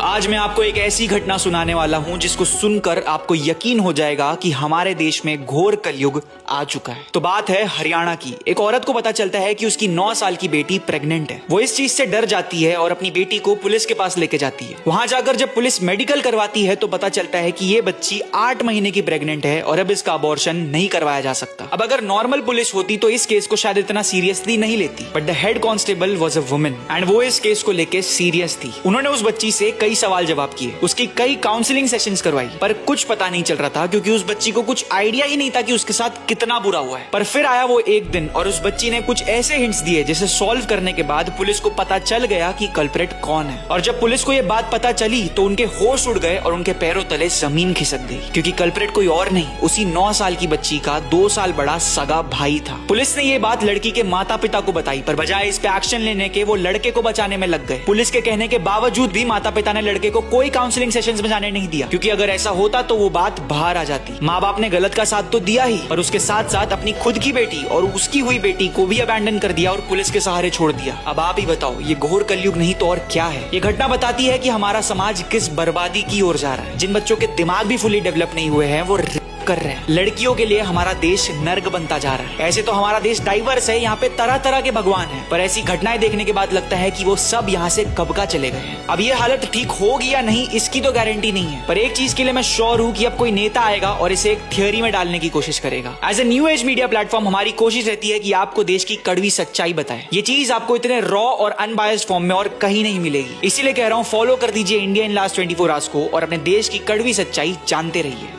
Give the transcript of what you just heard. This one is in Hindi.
आज मैं आपको एक ऐसी घटना सुनाने वाला हूं जिसको सुनकर आपको यकीन हो जाएगा कि हमारे देश में घोर कलयुग आ चुका है। तो बात है हरियाणा की। एक औरत को पता चलता है कि उसकी 9 साल की बेटी प्रेग्नेंट है। वो इस चीज से डर जाती है और अपनी बेटी को पुलिस के पास लेके जाती है। वहां जाकर जब पुलिस मेडिकल करवाती है तो पता चलता है कि ये बच्ची 8 महीने की प्रेग्नेंट है और अब इसका अबॉर्शन नहीं करवाया जा सकता। अब अगर नॉर्मल पुलिस होती तो इस केस को शायद इतना सीरियसली नहीं लेती, but the head constable was a woman and वो इस केस को लेके सीरियस थी। उन्होंने उस बच्ची से कई सवाल जवाब किए, उसकी कई काउंसलिंग सेशंस करवाई, पर कुछ पता नहीं चल रहा था क्योंकि उस बच्ची को कुछ आइडिया ही नहीं था कि उसके साथ कितना बुरा हुआ है। पर फिर आया वो एक दिन और उस बच्ची ने कुछ ऐसे हिंट्स दिए जिसे सॉल्व करने के बाद पुलिस को पता चल गया कि कल्प्रेट कौन है। और जब पुलिस को ये बात पता चली तो उनके होश उड़ गए और उनके पैरों तले जमीन खिसक गई, क्योंकि कल्प्रेट कोई और नहीं, उसी 9 साल की बच्ची का 2 साल बड़ा सगा भाई था। पुलिस ने ये बात लड़की के माता पिता को बताई, पर बजाय इस पे एक्शन लेने के वो लड़के को बचाने में लग गए। पुलिस के कहने के बावजूद भी माता पिता ने लड़के को कोई काउंसलिंग सेशंस में जाने नहीं दिया, क्योंकि अगर ऐसा होता तो वो बात बाहर आ जाती। माँ बाप ने गलत का साथ तो दिया ही, पर उसके साथ साथ अपनी खुद की बेटी और उसकी हुई बेटी को भी अबैंडन कर दिया और पुलिस के सहारे छोड़ दिया। अब आप ही बताओ, ये घोर कलयुग नहीं तो और क्या है। ये घटना बताती है कि हमारा समाज किस बर्बादी की ओर जा रहा है। जिन बच्चों के दिमाग भी फुली डेवलप नहीं हुए हैं वो कर रहे हैं। लड़कियों के लिए हमारा देश नर्क बनता जा रहा है। ऐसे तो हमारा देश डाइवर्स है, यहाँ पे तरह तरह के भगवान हैं, पर ऐसी घटनाएं देखने के बाद लगता है कि वो सब यहाँ से कब का चले गए हैं। अब ये हालत ठीक होगी या नहीं इसकी तो गारंटी नहीं है, पर एक चीज के लिए मैं श्योर हूँ कि अब कोई नेता आएगा और इसे एक थियोरी में डालने की कोशिश करेगा। As a new age media platform हमारी कोशिश रहती है कि आपको देश की कड़वी सच्चाई बताए। ये चीज आपको इतने रॉ और अनबायस्ड फॉर्म में और कहीं नहीं मिलेगी। इसीलिए कह रहा हूँ, फॉलो कर दीजिए इंडिया इन लास्ट 24 आवर्स को और अपने देश की कड़वी सच्चाई जानते रहिए।